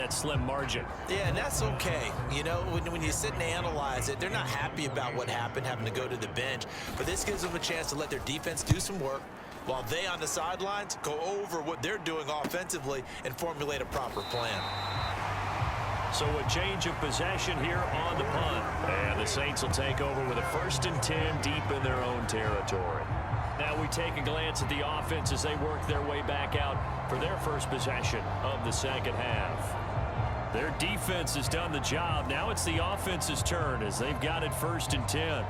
that slim margin. Yeah, and that's okay. You know, when you sit and analyze it, they're not happy about what happened, having to go to the bench. But this gives them a chance to let their defense do some work while they on the sidelines go over what they're doing offensively and formulate a proper plan. So a change of possession here on the punt. And the Saints will take over with a 1st and 10 deep in their own territory. Now we take a glance at the offense as they work their way back out for their first possession of the second half. Their defense has done the job. Now it's the offense's turn as they've got it 1st and 10.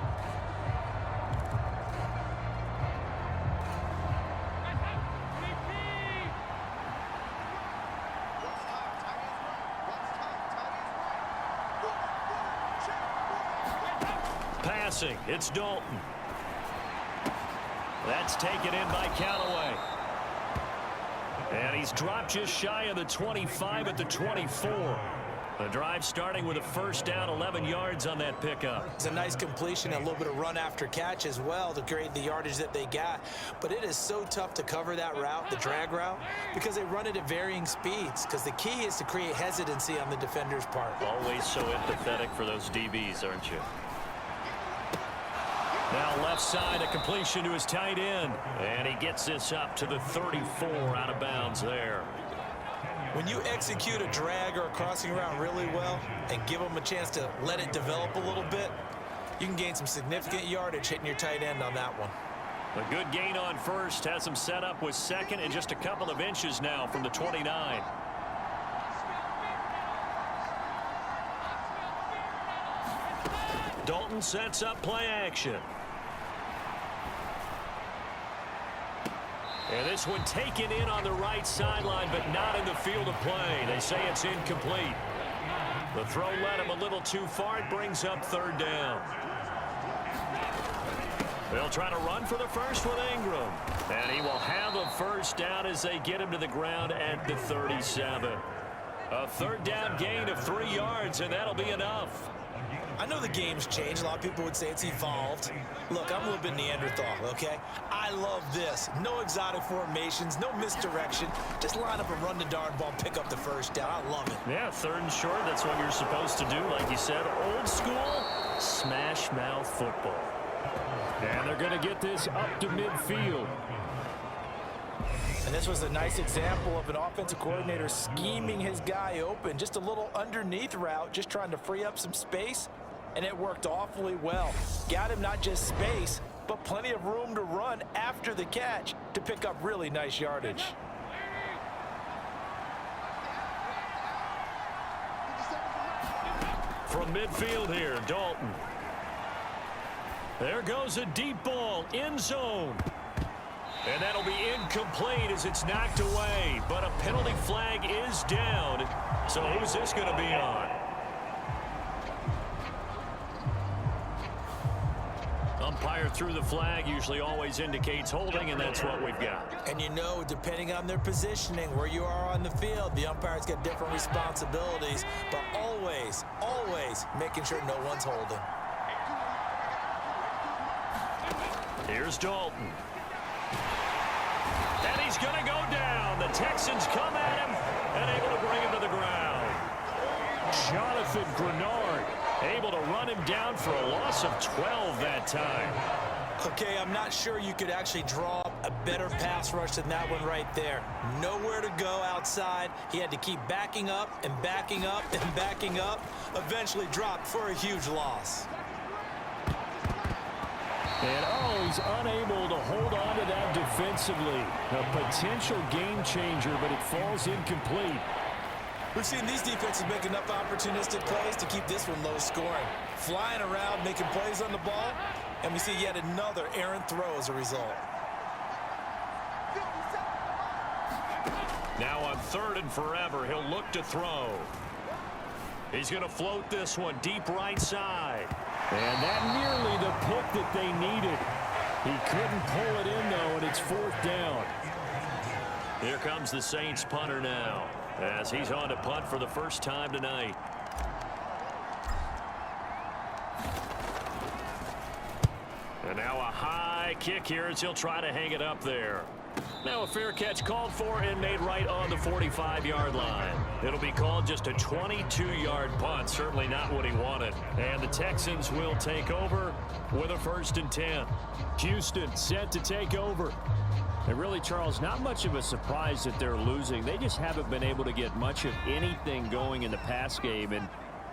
Passing, it's Dalton. That's taken in by Callaway. And he's dropped just shy of the 25 at the 24. The drive starting with a 1st down, 11 yards on that pickup. It's a nice completion, a little bit of run after catch as well to create the yardage that they got. But it is so tough to cover that route, the drag route, because they run it at varying speeds. Because the key is to create hesitancy on the defender's part. Always so empathetic for those DBs, aren't you? Now left side, a completion to his tight end. And he gets this up to the 34 out of bounds there. When you execute a drag or a crossing route really well and give them a chance to let it develop a little bit, you can gain some significant yardage hitting your tight end on that one. A good gain on 1st has him set up with 2nd and just a couple of inches now from the 29. Dalton sets up play action. And this one taken in on the right sideline, but not in the field of play. They say it's incomplete. The throw led him a little too far. It brings up 3rd down. They'll try to run for the 1st with Ingram. And he will have a 1st down as they get him to the ground at the 37. A 3rd down gain of 3 yards, and that'll be enough. I know the game's changed. A lot of people would say it's evolved. Look, I'm a little bit Neanderthal, okay? I love this. No exotic formations, no misdirection. Just line up and run the darn ball, pick up the 1st down. I love it. Yeah, 3rd and short, that's what you're supposed to do. Like you said, old school, smash mouth football. And they're going to get this up to midfield. And this was a nice example of an offensive coordinator scheming his guy open. Just a little underneath route, just trying to free up some space. And it worked awfully well. Got him not just space, but plenty of room to run after the catch to pick up really nice yardage. From midfield here, Dalton. There goes a deep ball, end zone. And that'll be incomplete as it's knocked away. But a penalty flag is down. So who's this going to be on? Umpire threw the flag, usually always indicates holding, and that's what we've got. And you know, depending on their positioning, where you are on the field, the umpire's got different responsibilities, but always, always making sure no one's holding. Here's Dalton. And he's going to go down. The Texans come at him and able to bring him to the ground. Jonathan Grenard able to run him down for a loss of 12 that time. Okay, I'm not sure you could actually draw a better pass rush than that one right there. Nowhere to go outside. He had to keep backing up and backing up and backing up. Eventually dropped for a huge loss. And he's unable to hold on to that defensively. A potential game changer, but it falls incomplete. We've seen these defenses make enough opportunistic plays to keep this one low scoring. Flying around, making plays on the ball, and we see yet another errant throw as a result. Now on 3rd and forever, he'll look to throw. He's going to float this one deep right side. And that nearly the pick that they needed. He couldn't pull it in, though, and it's 4th down. Here comes the Saints punter now, as he's on to punt for the first time tonight. And now a high kick here as he'll try to hang it up there. Now a fair catch called for and made right on the 45-yard line. It'll be called just a 22-yard punt. Certainly not what he wanted. And the Texans will take over with a 1st and 10. Houston set to take over. And really, Charles, not much of a surprise that they're losing. They just haven't been able to get much of anything going in the pass game. And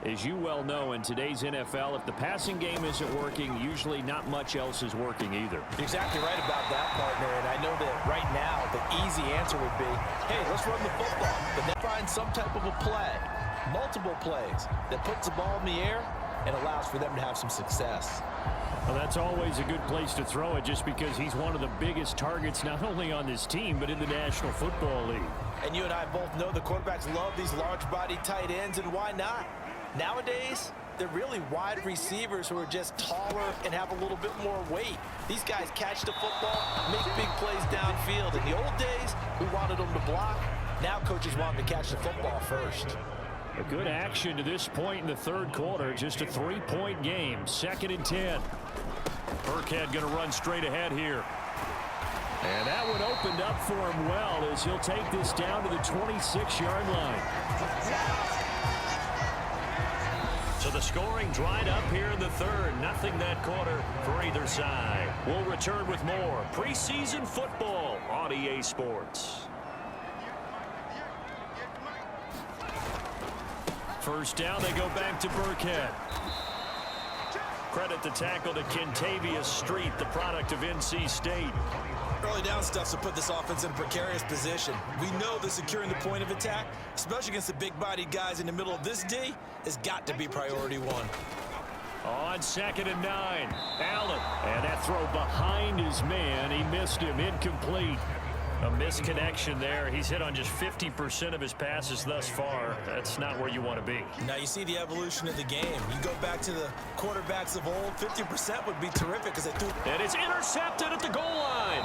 as you well know, in today's NFL, if the passing game isn't working, usually not much else is working either. You're exactly right about that, partner. And I know that right now the easy answer would be, hey, let's run the football. But then find some type of a play, multiple plays, that puts the ball in the air and allows for them to have some success. Well, that's always a good place to throw it just because he's one of the biggest targets not only on this team but in the National Football League. And you and I both know the quarterbacks love these large-body tight ends, and why not? Nowadays, they're really wide receivers who are just taller and have a little bit more weight. These guys catch the football, make big plays downfield. In the old days, we wanted them to block. Now coaches want them to catch the football first. A good action to this point in the 3rd quarter. Just a 3-point game. 2nd and 10. Burkhead going to run straight ahead here. And that one opened up for him well as he'll take this down to the 26-yard line. So the scoring dried up here in the 3rd. Nothing that quarter for either side. We'll return with more preseason football on EA Sports. 1st down, they go back to Burkhead. Credit the tackle to Kentavious Street, the product of NC State. Early down stuff to put this offense in a precarious position. We know that securing the point of attack, especially against the big-bodied guys in the middle of this D, has got to be priority 1. On 2nd and 9, Allen. And that throw behind his man. He missed him. Incomplete. A misconnection there. He's hit on just 50% of his passes thus far. That's not where you want to be. Now you see the evolution of the game. You go back to the quarterbacks of old, 50% would be terrific because they threw. And it's intercepted at the goal line.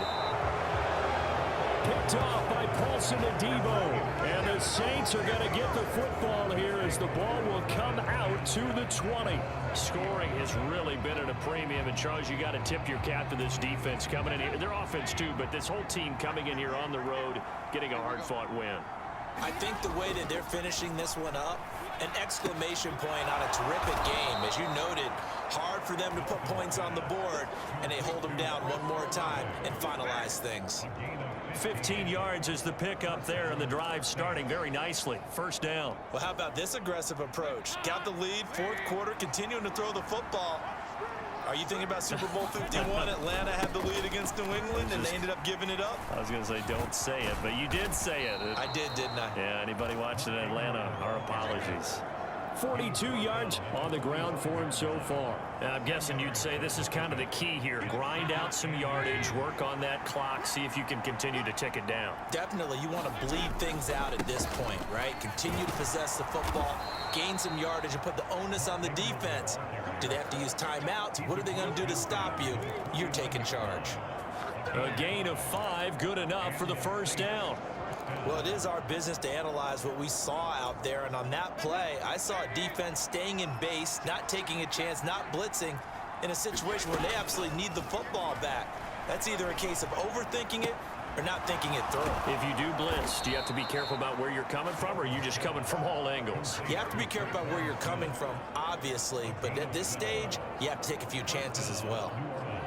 Picked off by Paulson Adebo. And the Saints are going to get the football here as the ball will come out to the 20. Scoring has really been at a premium. And, Charles, you got to tip your cap to this defense coming in here. Their offense, too, but this whole team coming in here on the road, getting a hard-fought win. I think the way that they're finishing this one up, an exclamation point on a terrific game. As you noted, hard for them to put points on the board, and they hold them down one more time and finalize things. 15 yards is the pickup there, and the drive starting very nicely. 1st down. Well, how about this aggressive approach? Got the lead, 4th quarter, continuing to throw the football. Are you thinking about Super Bowl 51? Atlanta had the lead against New England, and they ended up giving it up? I was going to say don't say it, but you did say it. I did, didn't I? Yeah, anybody watching Atlanta, our apologies. 42 yards on the ground for him so far. Now, I'm guessing you'd say this is kind of the key here. Grind out some yardage, work on that clock, see if you can continue to tick it down. Definitely. You want to bleed things out at this point, right? Continue to possess the football, gain some yardage, and put the onus on the defense. Do they have to use timeouts? What are they going to do to stop you? You're taking charge. A gain of 5, good enough for the 1st down. Well, it is our business to analyze what we saw out there, and on that play, I saw a defense staying in base, not taking a chance, not blitzing, in a situation where they absolutely need the football back. That's either a case of overthinking it or not thinking it through. If you do blitz, do you have to be careful about where you're coming from, or are you just coming from all angles? You have to be careful about where you're coming from, obviously, but at this stage, you have to take a few chances as well.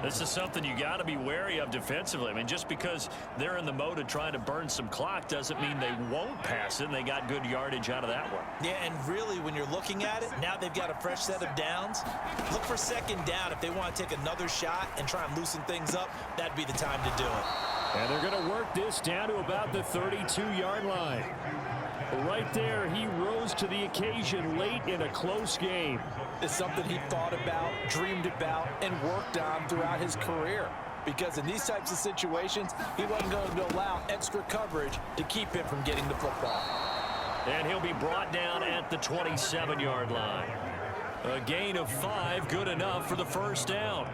This is something you got to be wary of defensively. I mean, just because they're in the mode of trying to burn some clock doesn't mean they won't pass it, and they got good yardage out of that one. Yeah, and really, when you're looking at it, now they've got a fresh set of downs. Look for 2nd down. If they want to take another shot and try and loosen things up, that'd be the time to do it. And they're going to work this down to about the 32-yard line. Right there, he rose to the occasion late in a close game. It's something he thought about, dreamed about, and worked on throughout his career. Because in these types of situations, he wasn't going to allow extra coverage to keep him from getting the football. And he'll be brought down at the 27-yard line. A gain of 5, good enough for the 1st down.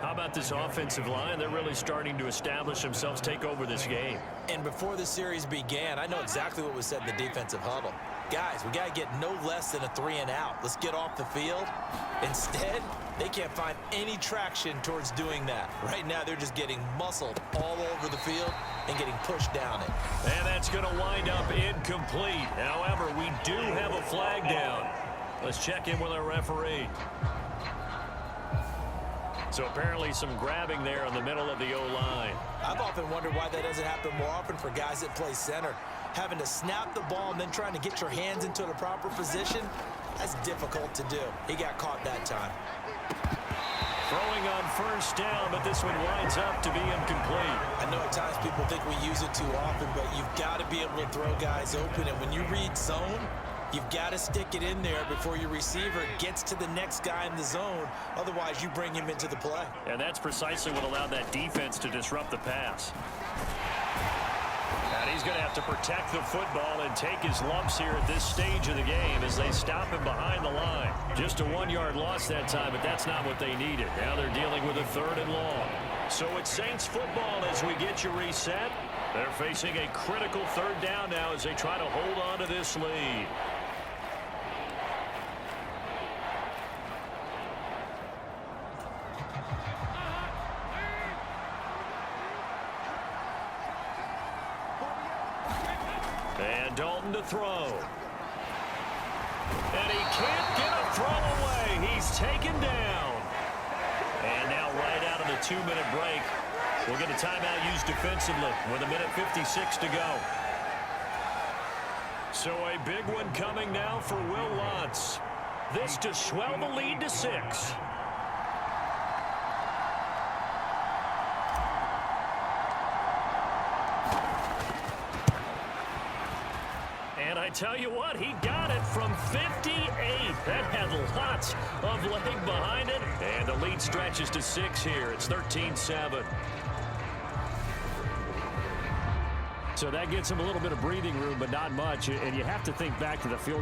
How about this offensive line? They're really starting to establish themselves, take over this game. And before the series began, I know exactly what was said in the defensive huddle. Guys, we got to get no less than a 3-and-out. Let's get off the field. Instead, they can't find any traction towards doing that. Right now, they're just getting muscled all over the field and getting pushed down it. And that's going to wind up incomplete. However, we do have a flag down. Let's check in with our referee. So apparently some grabbing there in the middle of the O-line. I've often wondered why that doesn't happen more often for guys that play center. Having to snap the ball and then trying to get your hands into the proper position, that's difficult to do. He got caught that time. Throwing on first down, but this one winds up to be incomplete. I know at times people think we use it too often, but you've got to be able to throw guys open. And when you read zone, you've got to stick it in there before your receiver gets to the next guy in the zone. Otherwise, you bring him into the play. And that's precisely what allowed that defense to disrupt the pass. And he's going to have to protect the football and take his lumps here at this stage of the game as they stop him behind the line. Just a 1-yard loss that time, but that's not what they needed. Now they're dealing with a 3rd and long. So it's Saints football as we get you reset. They're facing a critical 3rd down now as they try to hold on to this lead. And Dalton to throw. And he can't get a throw away. He's taken down. And now right out of the 2-minute break, we'll get a timeout used defensively with 1:56 to go. So a big one coming now for Will Lutz. This to swell the lead to 6. And I tell you what, he got it from 58. That had lots of leg behind it. And the lead stretches to 6 here. It's 13-7. So that gets him a little bit of breathing room, but not much. And you have to think back to the field